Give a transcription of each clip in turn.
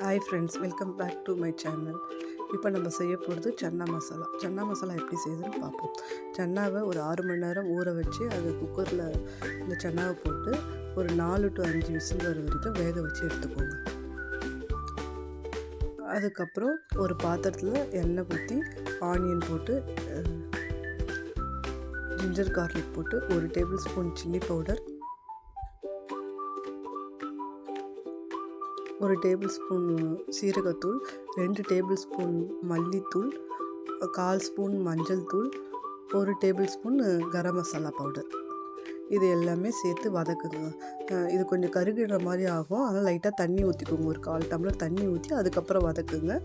Hi friends, welcome back to my channel. இப்போ நம்ம செய்ய போகிறது சன்னா மசாலா. சன்னா மசாலா எப்படி செய்யுதுன்னு பார்ப்போம். சன்னாவை ஒரு 6 மணி நேரம் ஊற வச்சு அது குக்கரில் இந்த சன்னாவை போட்டு ஒரு 4 to 5 விசில் வர வரைக்கும் வேக வச்சு எடுத்துக்கோங்க. அதுக்கப்புறம் ஒரு பாத்திரத்தில் எண்ணெய் ஊற்றி ஆனியன் போட்டு ஜிஞ்சர் கார்லிக் போட்டு 1 table spoon chilli powder, 1 table spoon சீரகத்தூள், 2 டேபிள் ஸ்பூன் மல்லித்தூள், 1/4 ஸ்பூன் மஞ்சள் தூள், 1 table spoon garam masala powder, இது எல்லாமே சேர்த்து வதக்குங்க. இது கொஞ்சம் கருகிடுற மாதிரி ஆகும், அதனால் லைட்டாக தண்ணி ஊற்றிக்கோங்க. ஒரு 1/4 டம்ளர் தண்ணி ஊற்றி அதுக்கப்புறம் வதக்குங்க.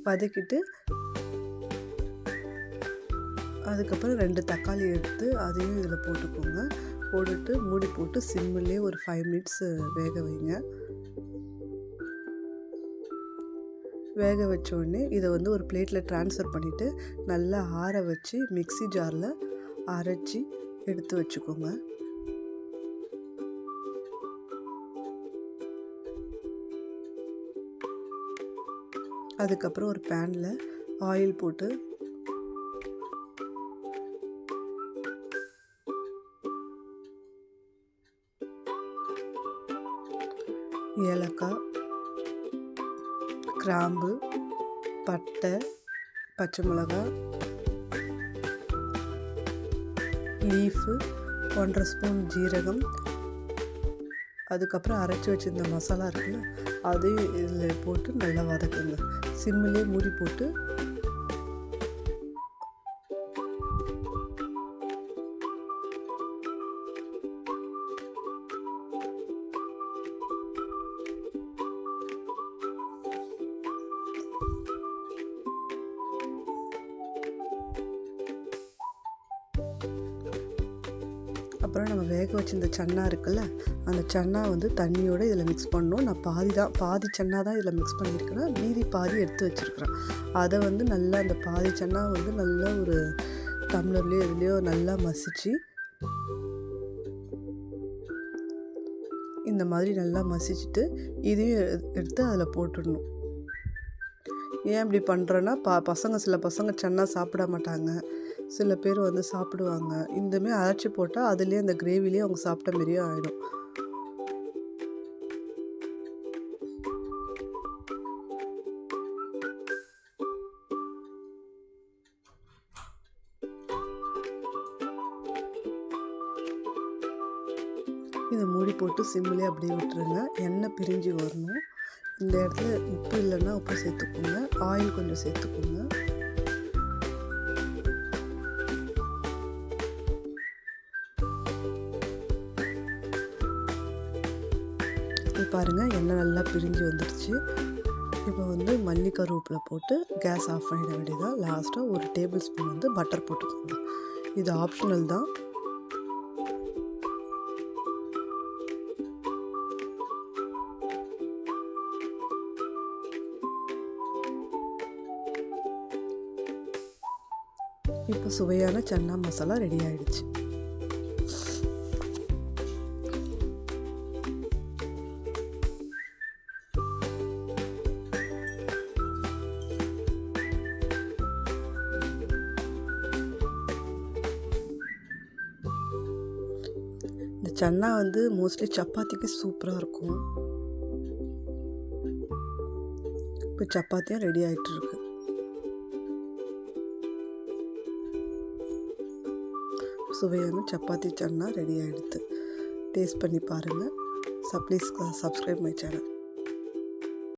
வதக்கிட்டு அதுக்கப்புறம் 2 தக்காளி எடுத்து அதையும் இதில் போட்டுக்கோங்க. போட்டுட்டு மூடி போட்டு சிம்மிலே ஒரு 5 மினிட்ஸ் வேக வைங்க. வேக வச்சோடனே இதை ஒரு பிளேட்டில் ட்ரான்ஸ்ஃபர் பண்ணிவிட்டு நல்லா ஆற வச்சு மிக்ஸி ஜாரில் அரைச்சி எடுத்து வச்சுக்கோங்க. அதுக்கப்புறம் ஒரு பேனில் ஆயில் போட்டு ஏலக்காய், கிராம்பு, பட்டை, பச்சை மிளகாய், லீஃபு, 1/2 ஸ்பூன் ஜீரகம், அதுக்கப்புறம் அரைச்சி வச்சுருந்த மசாலா இருக்குல்ல அதையும் இதில் போட்டு நல்லா வதக்குங்க. சிம்மிலே மூடி போட்டு அப்புறம் நம்ம வேக வச்சிருந்த சன்னா இருக்குல்ல, அந்த சன்னா தண்ணியோடு இதில் மிக்ஸ் பண்ணணும். நான் பாதி சன்னா தான் இதில் மிக்ஸ் பண்ணியிருக்கிறேன், மீதி பாதி எடுத்து வச்சுருக்கிறேன். அதை நல்லா அந்த பாதி சன்னா நல்லா ஒரு டம்ளர்லேயோ இதுலேயோ நல்லா மசிச்சு இந்த மாதிரி நல்லா மசிச்சுட்டு இதையும் எடுத்து அதில் போட்டுடணும். ஏன் இப்படி பண்ணுறேன்னா சில பசங்க சன்னா சாப்பிட மாட்டாங்க, சில பேர் சாப்பிடுவாங்க. இந்தமாரி அரைச்சி போட்டால் அதுலேயே அந்த கிரேவிலேயே அவங்க சாப்பிட்ட மாரியே ஆகிடும். இதை மூடி போட்டு சிம்மிலே அப்படியே விட்டுருங்க. எண்ணெய் பிரிஞ்சு வரணும். இந்த இடத்துல உப்பு இல்லைன்னா உப்பு சேர்த்துக்கோங்க, ஆயில் கொஞ்சம் சேர்த்துக்கோங்க. பாருங்கள், எண்ணெய் நல்லா பிரிஞ்சு வந்துடுச்சு. இப்போ மல்லி கருவேப்பிலை போட்டு கேஸ் ஆஃப் பண்ணிட வேண்டியதான். லாஸ்ட்டாக 1 டேபிள் ஸ்பூன் பட்டர் போட்டுக்கோங்க. இது ஆப்ஷனல் தான். இப்போ சுவையான சன்னா மசாலா ரெடி ஆயிடுச்சு. இந்த சன்னா மோஸ்ட்லி சப்பாத்திக்கு சூப்பராக இருக்கும். இப்போ சப்பாத்தியும் ரெடி ஆகிட்டு இருக்கு. சுவையான சப்பாத்தி சன்னா ரெடி ஆகிடுது. டேஸ்ட் பண்ணி பாருங்கள். Please subscribe my channel.